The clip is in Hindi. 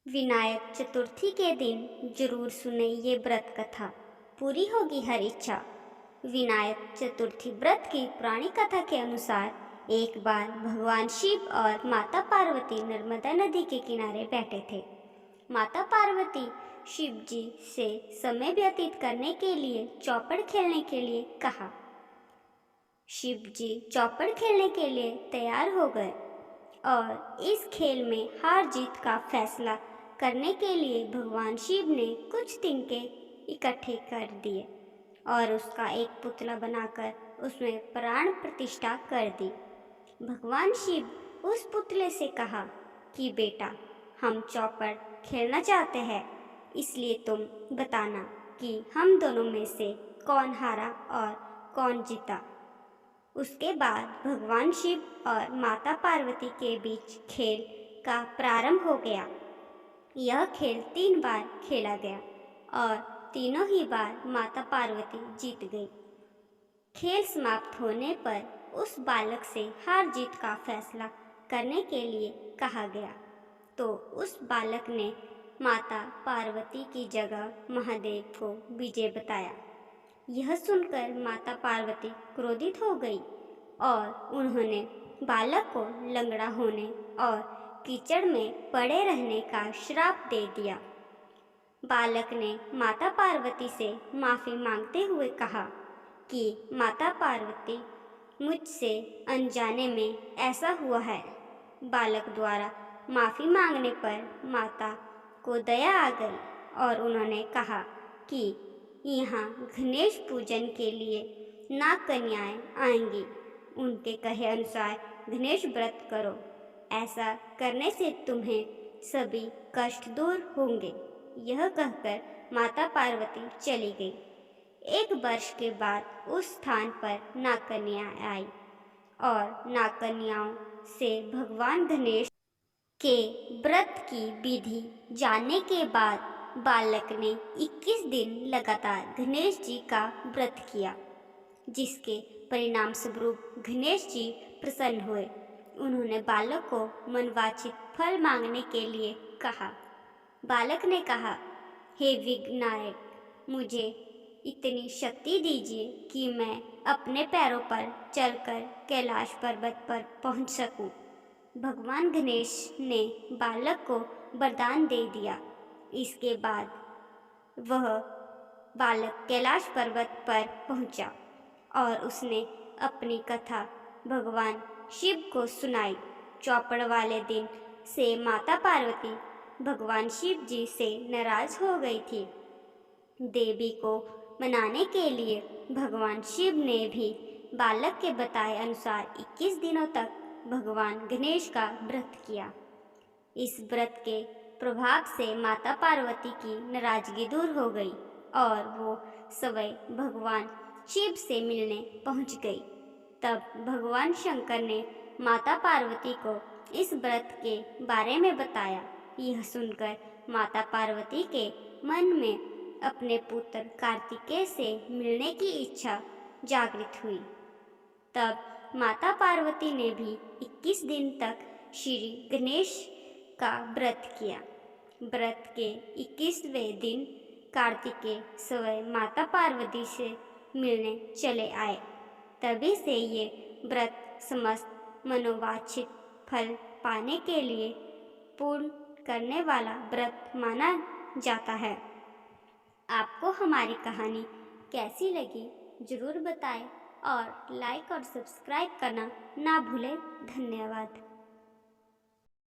विनायक चतुर्थी के दिन जरूर सुने ये व्रत कथा, पूरी होगी हर इच्छा। विनायक चतुर्थी व्रत की पुरानी कथा के अनुसार एक बार भगवान शिव और माता पार्वती नर्मदा नदी के किनारे बैठे थे। माता पार्वती शिव जी से समय व्यतीत करने के लिए चौपड़ खेलने के लिए कहा। शिव जी चौपड़ खेलने के लिए तैयार हो गए और इस खेल में हार जीत का फैसला करने के लिए भगवान शिव ने कुछ तिनके इकट्ठे कर दिए और उसका एक पुतला बनाकर उसमें प्राण प्रतिष्ठा कर दी। भगवान शिव उस पुतले से कहा कि बेटा, हम चौपड़ खेलना चाहते हैं, इसलिए तुम बताना कि हम दोनों में से कौन हारा और कौन जीता। उसके बाद भगवान शिव और माता पार्वती के बीच खेल का प्रारंभ हो गया। यह खेल 3 बार खेला गया और तीनों ही बार माता पार्वती जीत गई। खेल समाप्त होने पर उस बालक से हार जीत का फैसला करने के लिए कहा गया, तो उस बालक ने माता पार्वती की जगह महादेव को विजय बताया। यह सुनकर माता पार्वती क्रोधित हो गई और उन्होंने बालक को लंगड़ा होने और कीचड़ में पड़े रहने का श्राप दे दिया। बालक ने माता पार्वती से माफ़ी मांगते हुए कहा कि माता पार्वती, मुझसे अनजाने में ऐसा हुआ है। बालक द्वारा माफ़ी मांगने पर माता को दया आ गई और उन्होंने कहा कि यहाँ गणेश पूजन के लिए नाग कन्याएं आएंगी, उनके कहे अनुसार गणेश व्रत करो। ऐसा करने से तुम्हें सभी कष्ट दूर होंगे। यह कहकर माता पार्वती चली गई। 1 वर्ष के बाद उस स्थान पर नाग कन्या आई और नाग कन्याओं से भगवान गणेश के व्रत की विधि जानने के बाद बालक ने 21 दिन लगातार गणेश जी का व्रत किया, जिसके परिणाम स्वरूप गणेश जी प्रसन्न हुए। उन्होंने बालक को मनवांछित फल मांगने के लिए कहा। बालक ने कहा, हे विनायक, मुझे इतनी शक्ति दीजिए कि मैं अपने पैरों पर चलकर कैलाश पर्वत पर पहुंच सकूं। भगवान गणेश ने बालक को वरदान दे दिया। इसके बाद वह बालक कैलाश पर्वत पर पहुंचा और उसने अपनी कथा भगवान शिव को सुनाई। चौपड़ वाले दिन से माता पार्वती भगवान शिव जी से नाराज हो गई थी। देवी को मनाने के लिए भगवान शिव ने भी बालक के बताए अनुसार 21 दिनों तक भगवान गणेश का व्रत किया। इस व्रत के प्रभाव से माता पार्वती की नाराजगी दूर हो गई और वो स्वयं भगवान शिव से मिलने पहुंच गई। तब भगवान शंकर ने माता पार्वती को इस व्रत के बारे में बताया। यह सुनकर माता पार्वती के मन में अपने पुत्र कार्तिकेय से मिलने की इच्छा जागृत हुई। तब माता पार्वती ने भी 21 दिन तक श्री गणेश का व्रत किया। व्रत के 21वें दिन कार्तिकेय स्वयं माता पार्वती से मिलने चले आए। तभी से ये व्रत समस्त मनोवांछित फल पाने के लिए पूर्ण करने वाला व्रत माना जाता है। आपको हमारी कहानी कैसी लगी जरूर बताएं और लाइक और सब्सक्राइब करना ना भूलें। धन्यवाद।